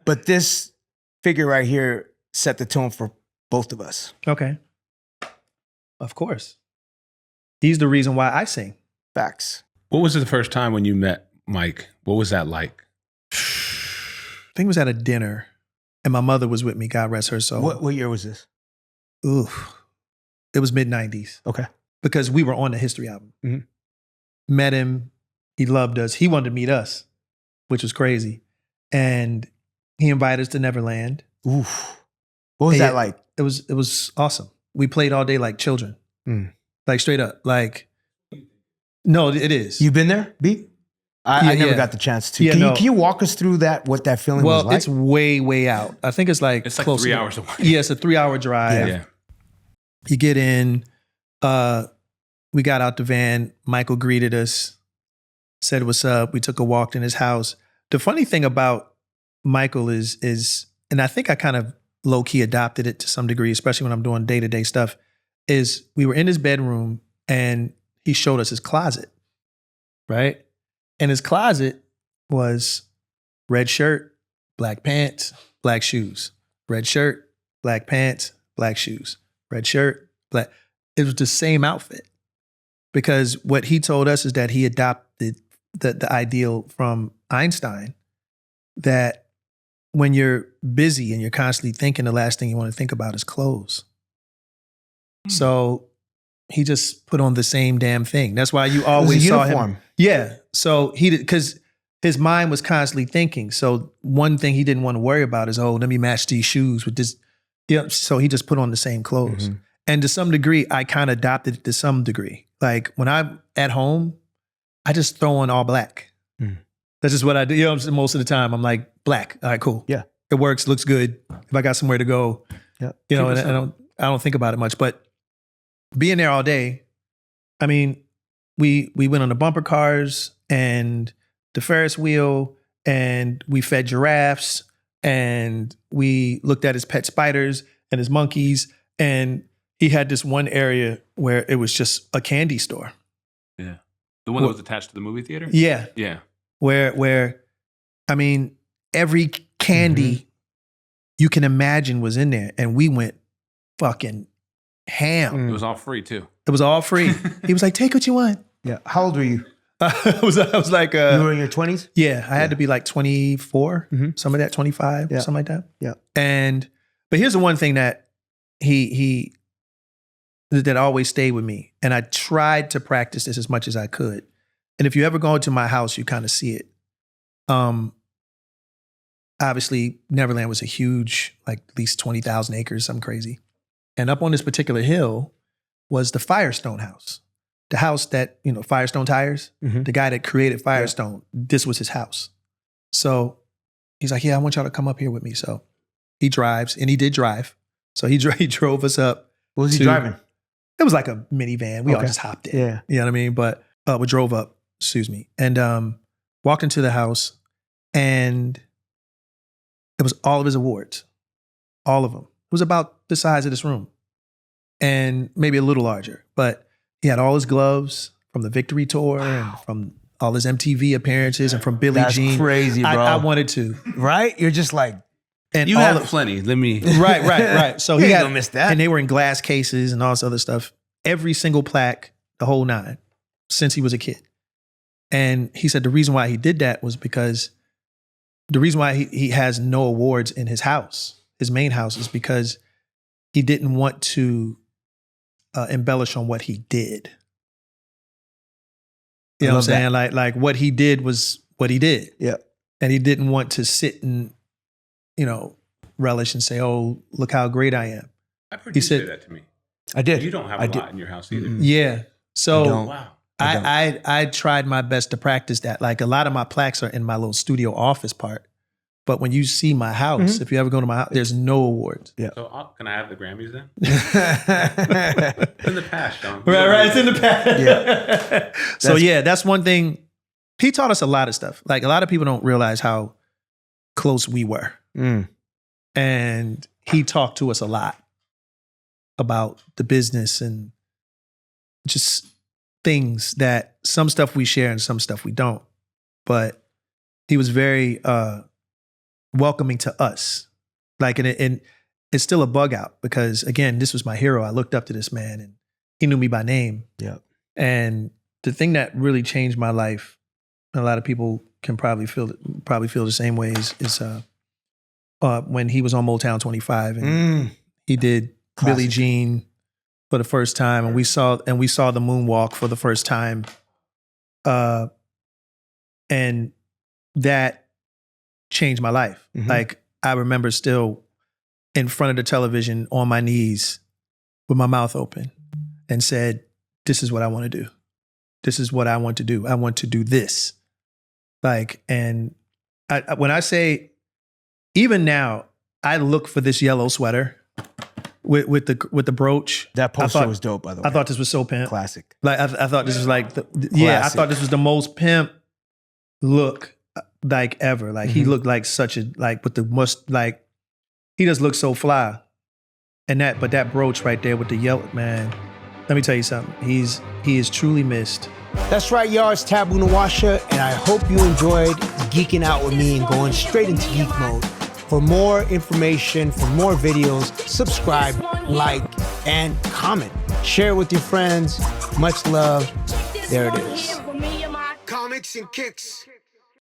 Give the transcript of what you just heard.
But this figure right here set the tone for both of us. Okay. Of course. He's the reason why I sing. Facts. What was the first time when you met Mike? What was that like? I think it was at a dinner, and my mother was with me. God rest her soul. What year was this? Ooh, it was mid-90s. Okay. Because we were on the History album. Mm-hmm. Met him. He loved us. He wanted to meet us, which was crazy. And he invited us to Neverland. Oof. What was that like? It was awesome. We played all day like children. Like straight up. Like, no, it is. You been there, B? I never got the chance to. Can you walk us through what that feeling was like? Well, it's way out. I think it's like close 3 hours away. Yeah, it's a 3-hour drive. Yeah. You get in, we got out the van, Michael greeted us, said what's up. We took a walk in his house. The funny thing about Michael is, and I think I kind of low-key adopted it to some degree, especially when I'm doing day-to-day stuff, is we were in his bedroom and he showed us his closet, right? And his closet was red shirt, black pants, black shoes. Red shirt, black pants, black shoes. Red shirt, black. It was the same outfit. Because what he told us is that he adopted the ideal from Einstein that when you're busy and you're constantly thinking, the last thing you want to think about is clothes. So he just put on the same damn thing. That's why you always saw him. Yeah. So he did, because his mind was constantly thinking. So one thing he didn't want to worry about is, let me match these shoes with this. Yeah. So he just put on the same clothes. Mm-hmm. And to some degree, I kind of adopted it to some degree. Like when I'm at home, I just throw on all black. That's just what I do. Most of the time I'm like, black. All right, cool. Yeah. It works, looks good. If I got somewhere to go, and I don't think about it much. But being there all day, I mean, we went on the bumper cars and the Ferris wheel, and we fed giraffes, and we looked at his pet spiders and his monkeys, and he had this one area where it was just a candy store. Yeah. The one that was attached to the movie theater? Yeah. Yeah. Where I mean, every candy you can imagine was in there, and we went fucking ham. It was all free too. It was all free. He was like, take what you want. Yeah. How old were you? I was like, you were in your 20s? Yeah. I had to be like 24, some of that, 25, something like that. Yeah. But here's the one thing that he that always stayed with me. And I tried to practice this as much as I could. And if you ever go into my house, you kind of see it. Obviously, Neverland was a huge, like at least 20,000 acres, something crazy. And up on this particular hill was the Firestone house. The house that, Firestone Tires, the guy that created Firestone, this was his house. So he's like, yeah, I want y'all to come up here with me. So he drives, and he did drive. So he drove us up. What was he driving? It was like a minivan. We all just hopped in. Yeah. You know what I mean? But we drove up, and walked into the house, and it was all of his awards. All of them. It was about the size of this room, and maybe a little larger. But he had all his gloves from the Victory Tour and from all his MTV appearances and from Billie Jean. That's crazy, bro. I wanted to. Right? You're just like... And you have plenty. Let me... Right. So he had... Don't miss that. And they were in glass cases and all this other stuff. Every single plaque, the whole nine, since he was a kid. And he said the reason why he did that was because the reason why he has no awards in his house, his main house, is because he didn't want to embellish on what he did. You know what I'm saying? Like what he did was what he did. Yeah. And he didn't want to sit and, relish and say, oh, look how great I am. I've heard you say that to me. I did. You don't have a lot in your house either. Yeah. So wow. I tried my best to practice that. Like a lot of my plaques are in my little studio office part. But when you see my house, if you ever go to my house, there's no awards. Yeah. So can I have the Grammys then? It's in the past, Shawn. Right. It's in the past. Yeah. So that's one thing. He taught us a lot of stuff. Like a lot of people don't realize how close we were. And he talked to us a lot about the business and just things that some stuff we share and some stuff we don't. But he was very welcoming to us. Like, and it's still a bug out because, again, this was my hero. I looked up to this man and he knew me by name. Yeah. And the thing that really changed my life, and a lot of people can probably feel the same way, is when he was on Motown 25 and he did Classic. Billie Jean for the first time, and we saw the moonwalk for the first time, and that changed my life. Mm-hmm. Like, I remember still in front of the television on my knees with my mouth open and said, "This is what I want to do. This is what I want to do. I want to do this." Like, and when I say, even now, I look for this yellow sweater with the brooch. That poster was dope, by the way. I thought this was so pimp. Classic. Like, I thought this was like, I thought this was the most pimp look like ever. Like, he looked like such a, like, with the like, he just looked so fly. But that brooch right there with the yellow, man, let me tell you something. He is truly missed. That's right, y'all. It's Taboo Nawasha, and I hope you enjoyed geeking out with me and going straight into geek mode. For more information, for more videos, subscribe, like, and comment. Share with your friends. Much love. There it is. Comics and kicks.